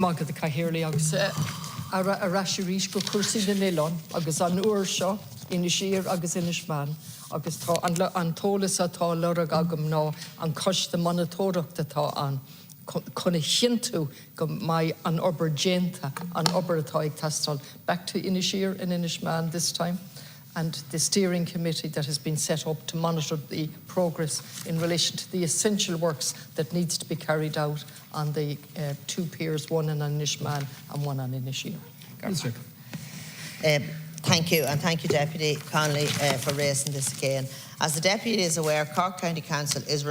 Mágad a caihéirlaí agus a raisiú rís go cuasaí na nilón agus an Oírr seo Inis Meáin agus Inis Meáin agus tá an tólas atá lerag agam ná an coiste manatóireachta atá an chuna chinú go mai an obair déanta an obair atá ag tastal. Back to Inis Meáin and Inis Meáin this time, and the steering committee that has been set up to monitor the progress in relation to the essential works that needs to be carried out on the two piers, one on Inis Meáin and one on Inis Meáin. Thank you, and thank you, Deputy Connolly, for raising this again. As the Deputy is aware, Cork County Council is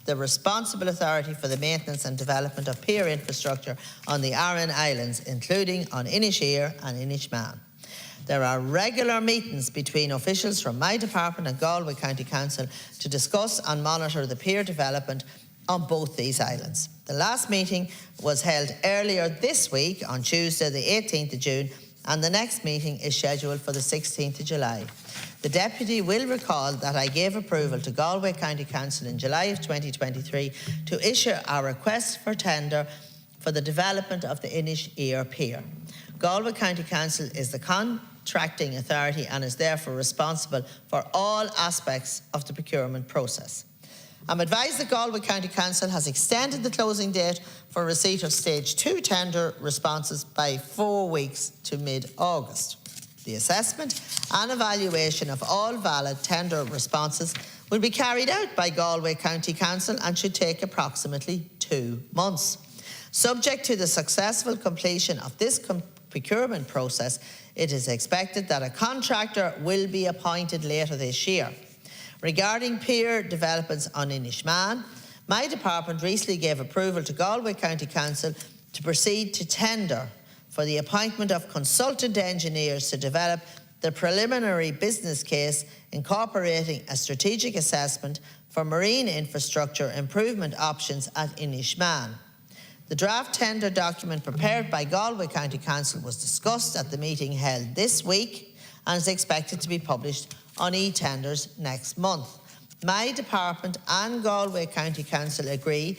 the responsible authority for the maintenance and development of pier infrastructure on the Aran Islands, including on Inis Meáin and Inis Meáin. There are regular meetings between officials from my department and Galway County Council to discuss and monitor the pier development on both these islands. The last meeting was held earlier this week on Tuesday the 18th of June, and the next meeting is scheduled for the 16th of July. The Deputy will recall that I gave approval to Galway County Council in July of 2023 to issue a request for tender for the development of the Inis Meáin pier. Galway County Council is the contracting authority and is therefore responsible for all aspects of the procurement process. I'm advised that Galway County Council has extended the closing date for receipt of Stage 2 tender responses by 4 weeks to mid-August. The assessment and evaluation of all valid tender responses will be carried out by Galway County Council and should take approximately 2 months. Subject to the successful completion of this procurement process, it is expected that a contractor will be appointed later this year. Regarding pier developments on Inis Meáin, my department recently gave approval to Galway County Council to proceed to tender for the appointment of consultant engineers to develop the preliminary business case incorporating a strategic assessment for marine infrastructure improvement options at Inis Meáin. The draft tender document prepared by Galway County Council was discussed at the meeting held this week and is expected to be published on e-tenders next month. My department and Galway County Council agree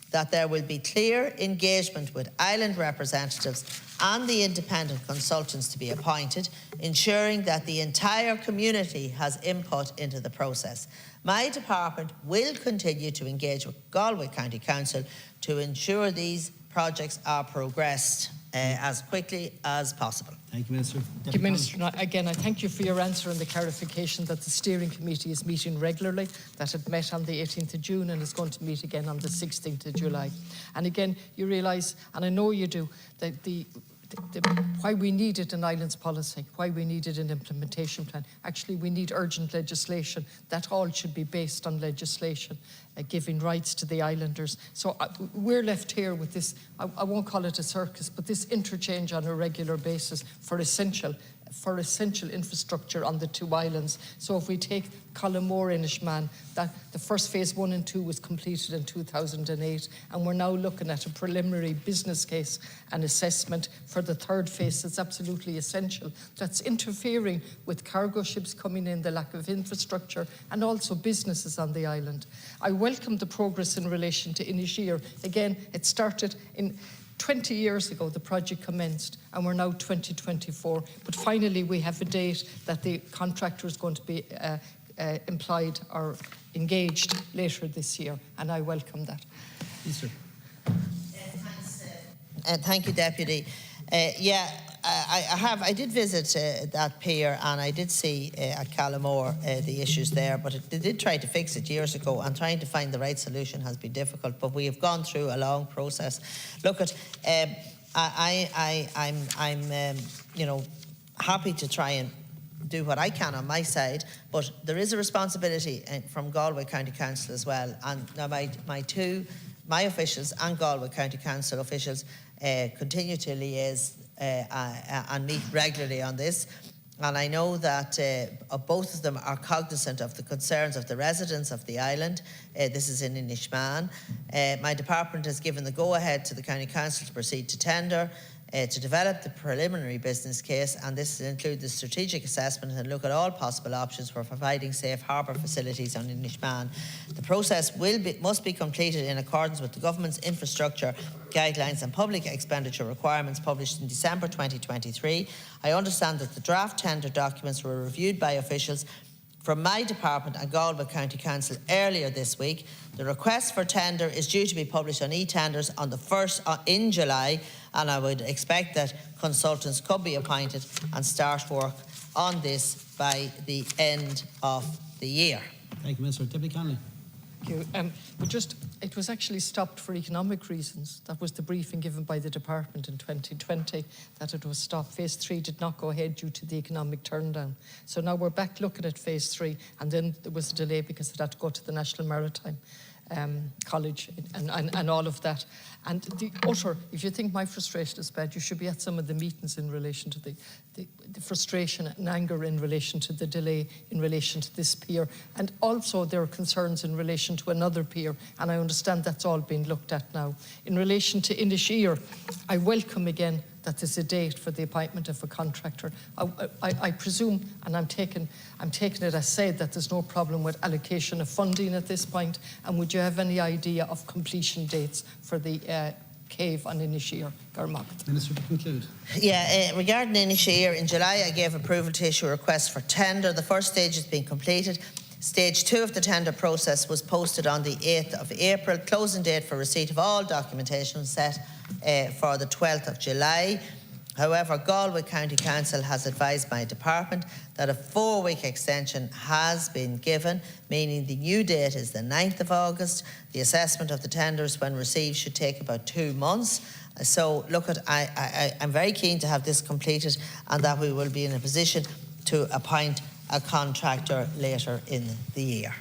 that there will be clear engagement with island representatives and the independent consultants to be appointed, ensuring that the entire community has input into the process. My department will continue to engage with Galway County Council to ensure these projects are progressed as quickly as possible. Thank you, Minister. Thank you, Minister. Again, I thank you for your answer and the clarification that the steering committee is meeting regularly, that it met on the 18th of June and is going to meet again on the 16th of July. And again, you realise, and I know you do, that why we needed an islands policy, why we needed an implementation plan. Actually, we need urgent legislation. That all should be based on legislation, giving rights to the islanders. So we're left here with this, I won't call it a circus, but this interchange on a regular basis for essential infrastructure on the two islands. So if we take Collimore, Inis Meáin, that the first phase 1 and 2 was completed in 2008, and we're now looking at a preliminary business case and assessment for the third phase. It's absolutely essential. That's interfering with cargo ships coming in, the lack of infrastructure, and also businesses on the island. I welcome the progress in relation to Inis Meáin. Again, it started in 20 years ago, the project commenced, and we're now 2024. But finally, we have a date that the contractor is going to be employed or engaged later this year, and I welcome that. Yes, sir. Thank you, Deputy. I did visit that pier, and I did see at Collimore the issues there, but they did try to fix it years ago, and trying to find the right solution has been difficult, but we have gone through a long process. Look at, I'm happy to try and do what I can on my side, but there is a responsibility from Galway County Council as well, and now my officials and Galway County Council officials continue to liaise and meet regularly on this. And I know that both of them are cognizant of the concerns of the residents of the island. This is in Inis Meáin. My department has given the go-ahead to the County Council to proceed to tender. to develop the preliminary business case, and this will include the strategic assessment and look at all possible options for providing safe harbour facilities on Inis Meáin. The process must be completed in accordance with the government's infrastructure guidelines and public expenditure requirements published in December 2023. I understand that the draft tender documents were reviewed by officials from my department and Galway County Council earlier this week. The request for tender is due to be published on e-tenders on the 1st in July, and I would expect that consultants could be appointed and start work on this by the end of the year. Thank you, Minister. Deputy Connolly. Thank you. It was actually stopped for economic reasons. That was the briefing given by the department in 2020, that it was stopped. Phase 3 did not go ahead due to the economic turndown. So now we're back looking at phase 3, and then there was a delay because it had to go to the National Maritime College and all of that. And if you think my frustration is bad, you should be at some of the meetings in relation to the frustration and anger in relation to the delay in relation to this pier. And also there are concerns in relation to another pier, and I understand that's all being looked at now. In relation to Inis Meáin, I welcome again that there's a date for the appointment of a contractor. I presume, and I'm taking it as said, that there's no problem with allocation of funding at this point. And would you have any idea of completion dates for the cave on Inis Meáin? Minister, to conclude. Yeah, regarding Inis Meáin, in July I gave approval to issue a request for tender. The first stage has been completed. Stage 2 of the tender process was posted on the 8th of April. Closing date for receipt of all documentation was set for the 12th of July. However, Galway County Council has advised my department that a 4-week extension has been given, meaning the new date is the 9th of August. The assessment of the tenders when received should take about 2 months. So look, I'm very keen to have this completed, and that we will be in a position to appoint a contractor later in the year.